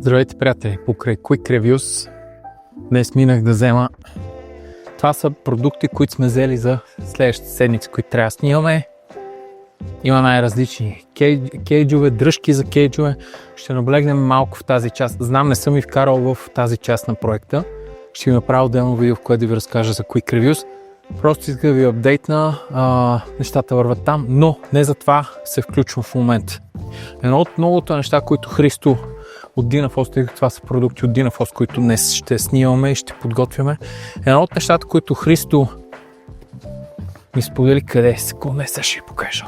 Здравейте, приятели! Покрай Quick Reviews днес минах да взема. Това са продукти, които сме взели за следващата седмица, които трябва да снимаме. Има най-различни кейджове, дръжки за кейджове. Ще наблегнем малко в тази част. Знам, не съм ви вкарал в тази част на проекта. Ще ви направя отделно видео, в което да ви разкажа за Quick Reviews. Просто исках да ви апдейтна, нещата върват там, но не за това се включвам в момента. Едно от многото неща, които Христо от Dynaphos, тъй като това са продукти от Dynaphos, които днес ще снимаме и ще подготвяме. Едно от нещата, които Христо ми сподели къде е, секунда, сега ще ви покажа.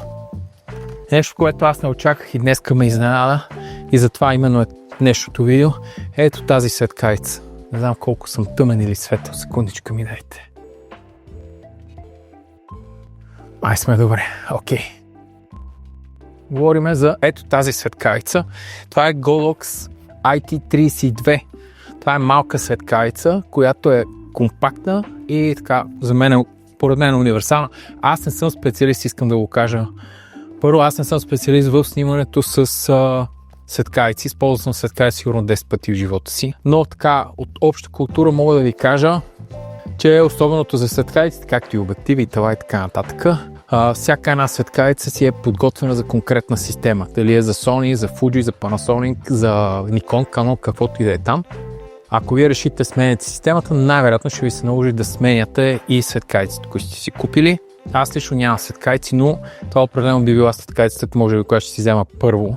Нещо, което аз не очаквах и днеска ме изненада и затова именно е днешното видео. Ето тази светкавица. Не знам колко съм тъмен или светъл, секундичка ми дайте. Ай сме добре, окей. Говорим за ето тази светкавица. Това е Godox IT32. Това е малка светкавица, която е компактна и така за мен, поред мен е универсална. Аз не съм специалист, искам да го кажа. Първо, аз не съм специалист в снимането с светкавици. Използвал съм светкавици сигурно 10 пъти в живота си. Но така, от обща култура мога да ви кажа, че особеното за светкавиците, както и обективи и това и така нататък, всяка една светкавица си е подготвена за конкретна система. Дали е за Sony, за Fuji, за Panasonic, за Nikon, Canon, каквото и да е там. Ако вие решите да сменяте системата, най-вероятно ще ви се наложи да сменяте и светкавиците, които сте си купили. Аз лично нямам светкавици, но това определено би била светкавицата, може би, която ще си взема първо.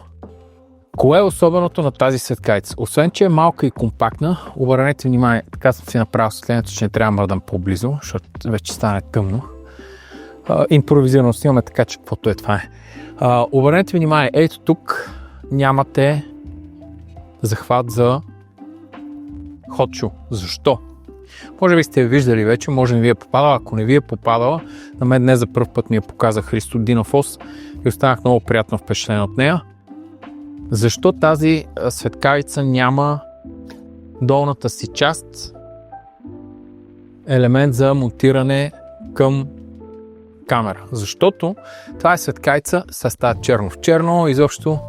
Кое е особеното на тази светкавица? Освен, че е малка и компактна, обърнете внимание, така съм си направил следното, че не трябва да мърдам по-близо, защото вече стане тъмно. Импровизирано снимаме, така че каквото е това е. Обърнете внимание, ето тук нямате захват за hot shoe. Защо? Може би сте виждали вече, може не ви е попадала. Ако не ви е попадала, на мен днес за първ път ми я показа Христо Dynaphos и останах много приятно впечатлен от нея. Защо тази светкавица няма долната си част елемент за монтиране към камера? Защото това е светкавица с тази черно в черно, изобщо.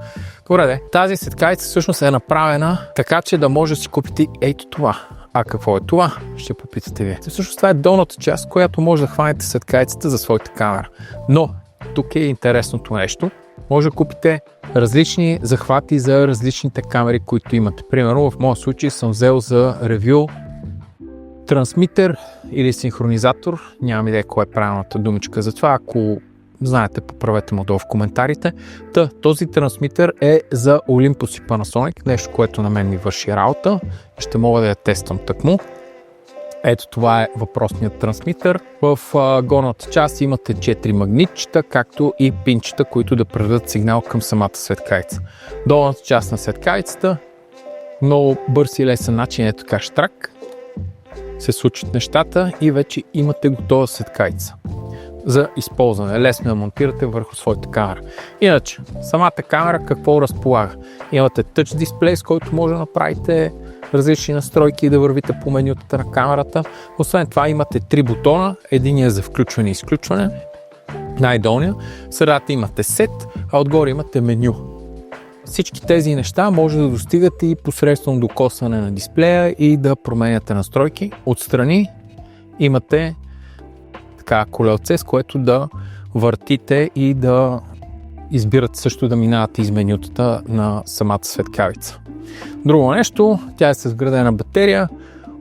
Добре, тази светкавица всъщност е направена така, че да може да си купите ето това. А какво е това? Ще попитате вие. Всъщност това е долната част, която може да хванете светкавицата за своята камера. Но тук е интересното нещо. Може да купите различни захвати за различните камери, които имате. Примерно в моя случай съм взел за ревю трансмитер или синхронизатор. Нямам идея кой е правилната думичка за това. Ако знаете, поправете му долу в коментарите. Този трансмитер е за Olympus и Panasonic, нещо, което на мен ми върши работа. Ще мога да я тествам тъкмо. Ето това е въпросният трансмитер. В горната част имате 4 магнитчета, както и пинчета, които да предадат сигнал към самата светкавица. Долната част на светкавицата, много бърз и лесен начин, ето така штрак, се случат нещата и вече имате готова светкавица за използване. Лесно я монтирате върху своята камера. Иначе, самата камера какво разполага? Имате touch дисплей, с който може да направите различни настройки и да вървите по менютата на камерата. Освен това имате 3 бутона. Единият за включване и изключване, най-долния. В средата имате сет, а отгоре имате меню. Всички тези неща може да достигате и посредством докосване на дисплея и да променяте настройки. Отстрани имате така колелце, с което да въртите и да избирате също да минавате из менютата на самата светкавица. Друго нещо, тя е с вградена батерия.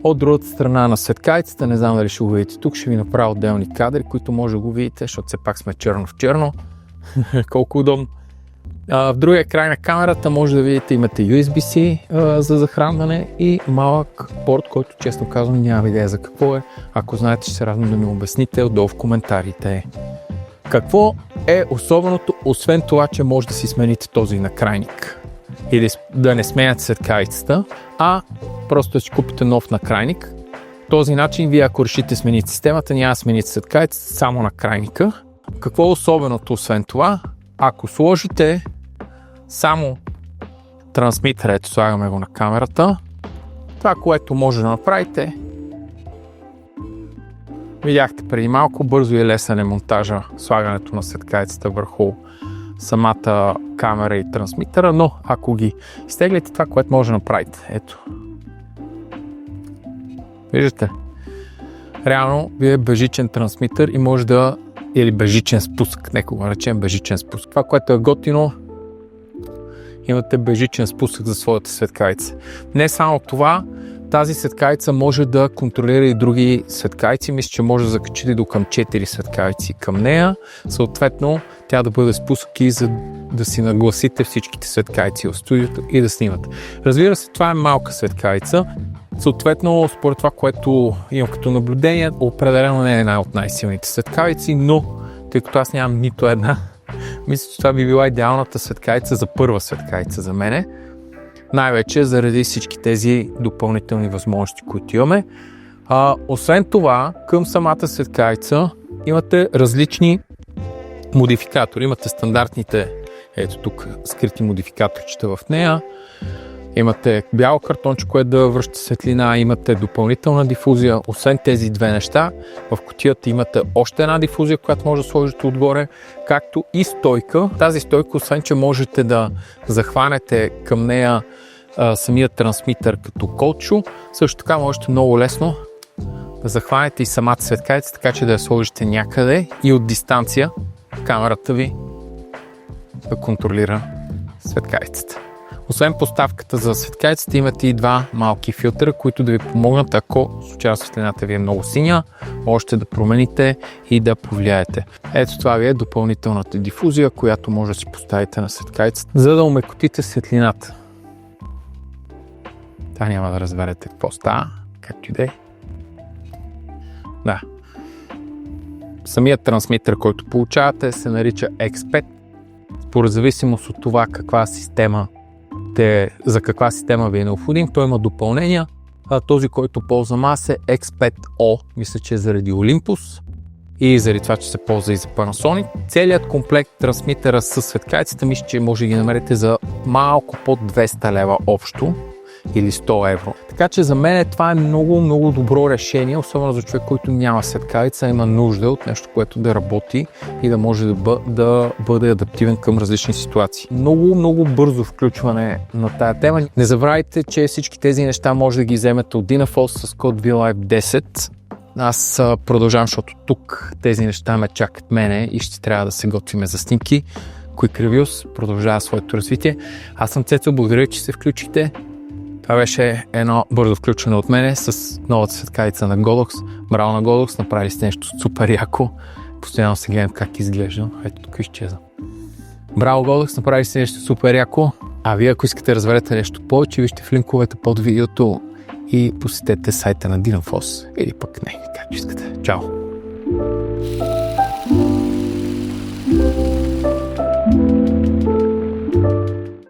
От другата страна на светкавицата, не знам дали ще го видите тук, ще ви направя отделни кадри, които може да го видите, защото все пак сме черно в черно. Колко удобно. В другия край на камерата може да видите, имате USB-C за захранване и малък порт, който честно казвам нямам идея за какво е. Ако знаете, ще се радвам да ми обясните отдолу в коментарите. Какво е особеното, освен това, че може да си смените този накрайник? Или да не сменяте светкавицата, а просто да си купите нов накрайник. Този начин, вие ако решите смените системата, няма да смените светкавицата, само накрайника. Какво е особеното, освен това? Ако сложите само трансмитър, ето слагаме го на камерата, това, което може да направите, видяхте преди малко, бързо и лесен е монтажа, слагането на светкавицата върху самата камера и трансмитъра, но ако ги изтеглите, това, което може да направите. Ето. Виждате? Реално ви е безжичен трансмитър и може да, или безжичен спусък, нека го речем безжичен спусък. Това, което е готино, имате безжичен спусък за своята светкавица. Не само това, тази светкавица може да контролира и други светкавици. Мисля, че може да закачите до към 4 светкавици към нея. Съответно, тя да бъде спусък и за да си нагласите всичките светкавици в студиото и да снимате. Разбира се, това е малка светкавица. Съответно, според това, което имам като наблюдение, определено не е една от най-силните светкавици, но тъй като аз нямам нито една, мисля, че това би била идеалната светкавица за първа светкавица за мене. Най-вече заради всички тези допълнителни възможности, които имаме. Освен това, към самата светкавица имате различни модификатори. Имате стандартните, ето тук, скрити модификаторчета в нея. Имате бяло картонче, което да връща светлина, имате допълнителна дифузия. Освен тези две неща, в кутията имате още една дифузия, която може да сложите отгоре, както и стойка. Тази стойка, освен че можете да захванете към нея самия трансмитър като колчо, също така можете много лесно да захванете и самата светкавица, така че да я сложите някъде и от дистанция камерата ви да контролира светкавицата. Освен поставката за светкавицата, имате и два малки филтъра, които да ви помогнат, ако случайно светлината ви е много синя, можете да промените и да повлияете. Ето това ви е допълнителната дифузия, която може да си поставите на светкавицата, за да омекотите светлината. Та няма да разберете какво става, както и да е. Да. Самият трансмитър, който получавате, се нарича X5. Според зависимост от това за каква система ви е необходим, той има допълнения. Този, който ползвам аз е X5O, мисля, че е заради Olympus и заради това, че се ползва и за Panasonic. Целият комплект трансмитъра с светкавицата, мисля, че може да ги намерите за малко под 200 лева общо или 100 евро. Така че за мен това е много, много добро решение, особено за човек, който няма светкавица, има нужда от нещо, което да работи и да може да бъде адаптивен към различни ситуации. Много, много бързо включване на тая тема. Не забравяйте, че всички тези неща може да ги вземете от Dynafos с код VLive10. Аз продължавам, защото тук тези неща ме чакат мене и ще трябва да се готвиме за снимки. Quick Reviews продължава своето развитие. Аз съм Цецо, благодаря, че се включихте. Това беше едно бързо включване от мене с новата светкавица на Godox. Браво на Godox, направили сте нещо супер яко. Постоянно се гледам как изглежда. Ето тук изчезна. Браво Godox, направили сте нещо супер яко. А вие, ако искате да разберете нещо повече, вижте в линковете под видеото и посетете сайта на Dynafos. Или пък не, както искате. Чао!